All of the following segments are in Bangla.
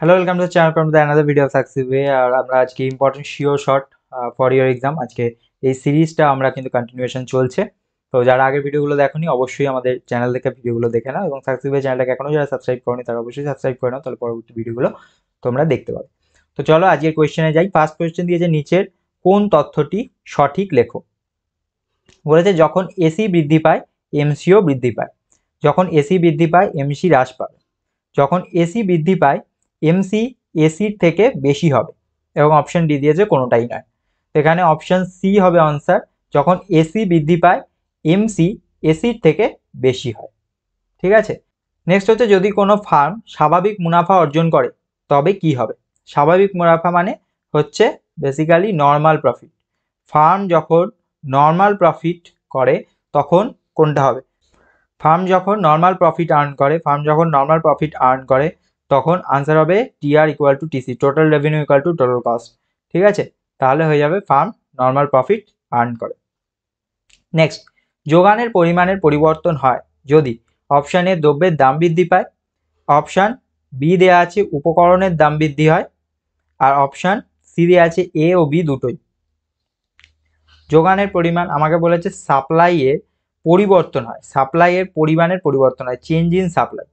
Hello, welcome to channel from the another video of success way. আর আমরা আজকে important sure short for your exam, আজকে এই সিরিজটা আমরা কিন্তু কন্টিনিউয়েশন চলছে। তো যারা আগের ভিডিওগুলো দেখোনি অবশ্যই আমাদের চ্যানেল থেকে ভিডিওগুলো দেখে নাও, এবং সাকসেস ওয়ে চ্যানেলটাকে এখনও যারা সাবস্ক্রাইব করনি তারা অবশ্যই সাবস্ক্রাইব করে নাও, তাহলে পরবর্তী ভিডিওগুলো তোমরা দেখতে পাবে। তো চলো আজকের কোয়েশ্চেনে যাই। ফার্স্ট কোয়েশ্চেন দিয়েছে নিচের কোন তথ্যটি সঠিক লেখো। বলেছে যখন এসি বৃদ্ধি পায় এমসিও বৃদ্ধি পায়, যখন এসি বৃদ্ধি পায় এমসি হ্রাস পাবে, যখন এসি বৃদ্ধি পায় এমসি এসির থেকে বেশি হবে, এবং অপশন ডি দিয়েছে কোনোটাই নয়। এখানে অপশন সি হবে আনসার, যখন এসি বৃদ্ধি পায় এমসি এসির থেকে বেশি হয়। ঠিক আছে, নেক্সট হচ্ছে যদি কোনো ফার্ম স্বাভাবিক মুনাফা অর্জন করে তবে কি হবে। স্বাভাবিক মুনাফা মানে হচ্ছে বেসিক্যালি নর্মাল প্রফিট। ফার্ম যখন নর্মাল প্রফিট করে তখন কোনটা হবে? ফার্ম যখন নর্মাল প্রফিট আর্ন করে তখন আনসার হবে TR equal to TC, total revenue equal to total cost. ঠিক আছে, তাহলে হয়ে যাবে ফার্ম নর্মাল প্রফিট আর্ন করে। নেক্সট, যোগানের পরিমাণের পরিবর্তন হয় যদি অপশান এ দ্রব্যের দাম বৃদ্ধি পায়, অপশান বি দেওয়া আছে উপকরণের দাম বৃদ্ধি হয়, আর অপশান সি দেওয়া আছে এ ও বি দুটোই। যোগানের পরিমাণ আমাকে বলেছে সাপ্লাইয়ের পরিবর্তন হয়, সাপ্লাইয়ের পরিমাণের পরিবর্তন হয়, চেঞ্জ ইন সাপ্লাই।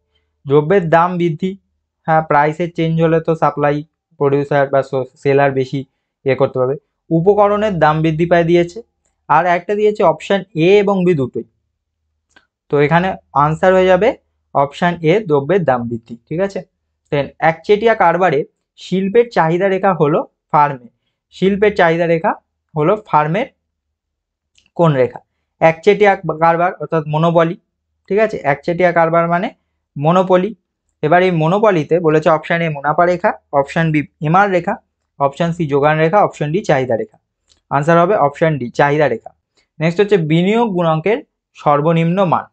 দ্রব্যের দাম বৃদ্ধি, হ্যাঁ প্রাইসের চেঞ্জ হলে তো সাপ্লাই প্রডিউসার বা সেলার বেশি করতে পারবে। উপকরণের দাম বৃদ্ধি পায় দিয়েছে, আর একটা দিয়েছে অপশান এ এবং বি দুটোই। তো এখানে আনসার হয়ে যাবে অপশান এ দ্রব্যের দাম বৃদ্ধি। ঠিক আছে, দেন একচেটিয়া কারবারে শিল্পের চাহিদা রেখা হলো ফার্মে, শিল্পের চাহিদা রেখা হলো ফার্মের কোন রেখা? একচেটিয়া কারবার অর্থাৎ মনোপলি। ঠিক আছে, একচেটিয়া কারবার মানে মনোপলি। এবার এই মনোপলিতে বলেছে অপশান এ মুনাফা রেখা, অপশান বি এমআর রেখা, অপশান সি যোগান রেখা, অপশান ডি চাহিদা রেখা। আনসার হবে অপশান ডি চাহিদা রেখা। নেক্সট হচ্ছে বিনিয়োগ গুণকের সর্বনিম্ন মান।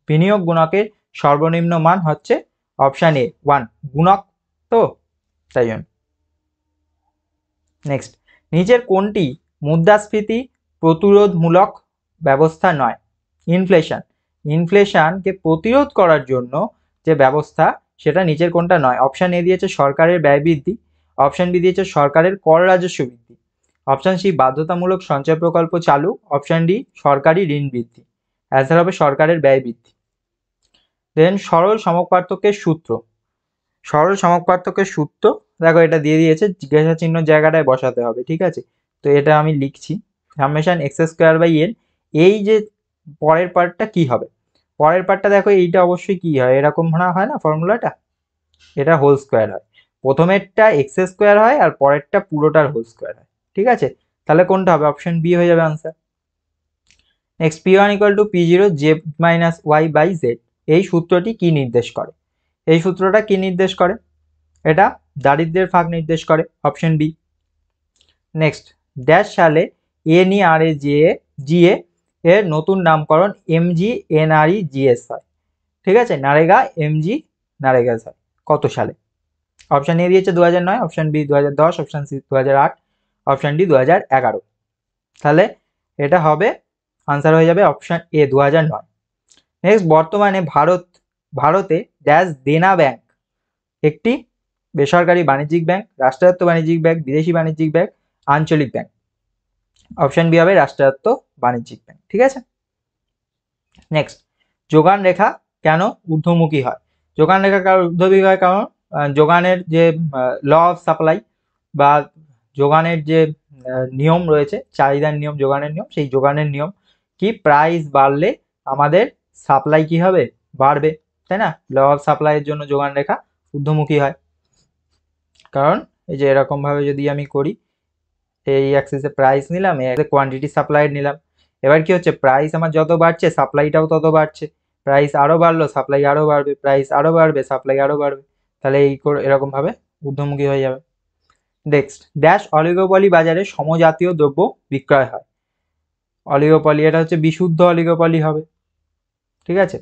বিনিয়োগ গুণকের সর্বনিম্ন মান হচ্ছে অপশান এ 1, গুণক তো তাই জন্য। নেক্সট, নিচের কোনটি মুদ্রাস্ফীতি প্রতিরোধমূলক ব্যবস্থা নয়? ইনফ্লেশন, ইনফ্লেশনকে প্রতিরোধ করার জন্য যে ব্যবস্থা সেটা নিচের কোনটা নয়? অপশান এ দিয়েছে সরকারের ব্যয় বৃদ্ধি, অপশান বি দিয়েছে সরকারের কর রাজস্ব বৃদ্ধি, অপশান সি বাধ্যতামূলক সঞ্চয় প্রকল্প চালু, অপশান ডি সরকারি ঋণ বৃদ্ধি। অ্যান্সার হবে সরকারের ব্যয় বৃদ্ধি। দেন সরল সমপার্থক্যের সূত্র, সরল সমপার্থক্যের সূত্র দেখো এটা দিয়ে দিয়েছে, জিজ্ঞাসা চিহ্ন জায়গাটায় বসাতে হবে। ঠিক আছে, তো এটা আমি লিখছি, summation X square by N. এই যে পরের পার্টটা কি হবে? পরের পার্টটা দেখো এইটা অবশ্যই কি হয়, এরকম হয় না ফর্মুলাটা, এটা হোল স্কোয়ার হয়। প্রথমেরটা এক্স স্কোয়ার হয় আর পরেরটা পুরোটার হোল স্কোয়ার হয়। ঠিক আছে, তাহলে কোনটা হবে? অপশন বি হয়ে যাবে answer. Next, P one equal to P zero J minus Y by Z, এই সূত্রটি কি নির্দেশ করে? এই সূত্রটা কি নির্দেশ করে? এটা দারিদ্র্যের ফাঁক নির্দেশ করে, অপশন বি। নেক্সট, ড্যাশ সালে জিএ এর নতুন নামকরণ এমজি এনআরই জিএস হয়। ঠিক আছে, নারেগা এমজি নারেগা হয় কত সালে? অপশন এ দিয়েছে 2009, option B 2010, option C 2008, option D 2011। তাহলে এটা হবে আনসার হয়ে যাবে অপশন এ 2009। নেক্সট, বর্তমানে ভারতে ড্যাশ দেনা ব্যাংক একটি বেসরকারি বাণিজ্যিক ব্যাংক, রাষ্ট্রায়ত্ত বাণিজ্যিক ব্যাংক, বিদেশি বাণিজ্যিক ব্যাংক, আঞ্চলিক ব্যাংক। অপশন বি হবে রাষ্ট্রায়ত্ত বাণিজ্যিক ব্যাংক। ঠিক আছে, নেক্সট, যোগান রেখা কেন ঊর্ধ্বমুখী হয়? যোগান রেখা কারণ ঊর্ধ্বমুখী হয় কারণ যোগানের যে ল অফ সাপ্লাই বা যোগানের যে নিয়ম রয়েছে, চাহিদার নিয়ম, যোগানের নিয়ম, সেই যোগানের নিয়ম কি প্রাইস বাড়লে আমাদের সাপ্লাই কি হবে? বাড়বে, তাই না? ল অফ সাপ্লাইয়ের জন্য যোগান রেখা ঊর্ধ্বমুখী হয়। কারণ এই যে এরকম ভাবে যদি আমি করি, এই অ্যাক্সিসে প্রাইস নিলাম, এই কোয়ান্টিটি সাপ্লাই নিলাম, এবার কি হচ্ছে প্রাইস আমার যত বাড়ছে সাপ্লাইটাও তত বাড়ছে, প্রাইস আরো বাড়লো সাপ্লাই আরো বাড়বে, প্রাইস আরো বাড়বে সাপ্লাই আরো বাড়বে, তাহলে এই এরকম ভাবে ঊর্ধ্বমুখী হয়ে যাবে। নেক্সট, ড্যাশ অলিগোপলি বাজারে সমজাতীয় দ্রব্য বিক্রয় হয়। অলিগোপলি এটা হচ্ছে বিশুদ্ধ অলিগোপলি হবে। ঠিক আছে,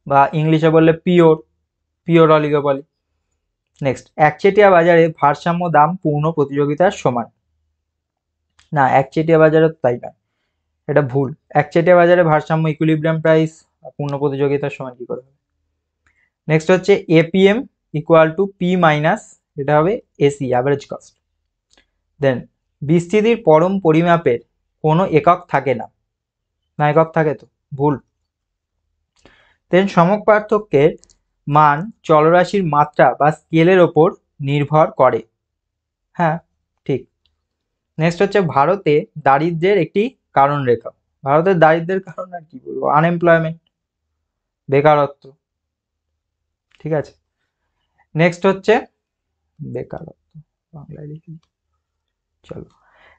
বা ইংলিশে বললে পিওর অলিগোপলি। নেক্সট, একচেটিয়া বাজারে ভারসাম্য দাম পূর্ণ প্রতিযোগিতার সমান। না, একচেটিয়া বাজারে তাই না, এটা ভুল। একচেটিয়া বাজারে ভারসাম্য ইকুইলিব্রিয়াম প্রাইস পূর্ণ প্রতিযোগিতার সমান কি করে হবে? নেক্সট হচ্ছে APM equal to P minus, এটা হবে এসি, অ্যাভারেজ কস্ট। দেন বিস্তৃতির পরম পরিমাপের কোনো একক থাকে না, না একক থাকে তো, ভুল। দেন সমক পার্থক্যের মান চলরাশির মাত্রা বা স্কেলের ওপর নির্ভর করে, হ্যাঁ ঠিক। নেক্সট হচ্ছে ভারতে দারিদ্র্যের একটি কারণ রেখা। ভারতের দারিদ্র্যের কারণ আর কি বলবো, আনএমপ্লয়মেন্ট, বেকারত্ব, ঠিক আছে। নেক্সট হচ্ছে বেকারত্ব, বাংলায় লিখি, চলো।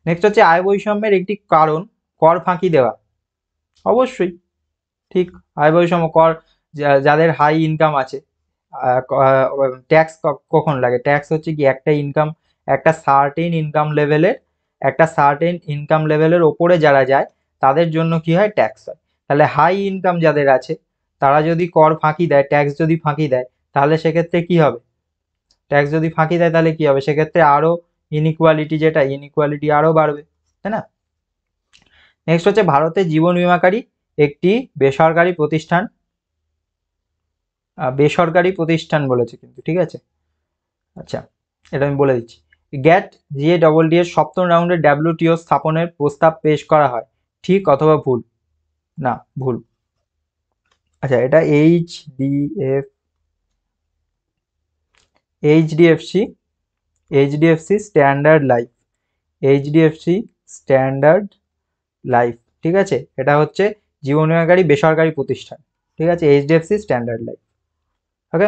নেক্সট হচ্ছে আয় বৈষম্যের একটি কারণ কর ফাঁকি দেওয়া, অবশ্যই ঠিক। আয় বৈষম্য, কর, যাদের হাই ইনকাম আছে, ট্যাক্স কখন লাগে? ট্যাক্স হচ্ছে কি একটা ইনকাম, একটা সার্টেন ইনকাম লেভেলের ওপরে যারা যায় তাদের জন্য কি হয়? ট্যাক্স হয়। তাহলে হাই ইনকাম যাদের আছে তারা যদি কর ফাঁকি দেয়, ট্যাক্স যদি ফাঁকি দেয়, তাহলে সেক্ষেত্রে কি হবে? ট্যাক্স যদি ফাঁকি দেয় তাহলে কি হবে? সেক্ষেত্রে আরো ইনইকুয়ালিটি আরো বাড়বে, তাই না? নেক্সট হচ্ছে ভারতের জীবন বীমাকারী একটি বেসরকারি প্রতিষ্ঠান বলেছে কিন্তু, ঠিক আছে। আচ্ছা, এটা আমি বলে দিচ্ছি। গ্যাট GADD এর সপ্তম রাউন্ডে WTO স্থাপনের প্রস্তাব পেশ করা হয়, ঠিক অথবা ভুল? না, ভুল। আচ্ছা, এটা এইচডিএফসি স্ট্যান্ডার্ড লাইফ, ঠিক আছে। এটা হচ্ছে জীবন বীমাকারী বেসরকারি প্রতিষ্ঠান, ঠিক আছে, এইচডিএফসি স্ট্যান্ডার্ড লাইফ। ওকে,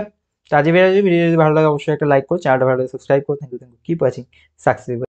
তো আজকে ভিডিও যদি ভালো লাগে অবশ্যই একটা লাইক করো, চ্যানেলটা ভালো লাগে সাবস্ক্রাইব করো। Thank you, keep watching success.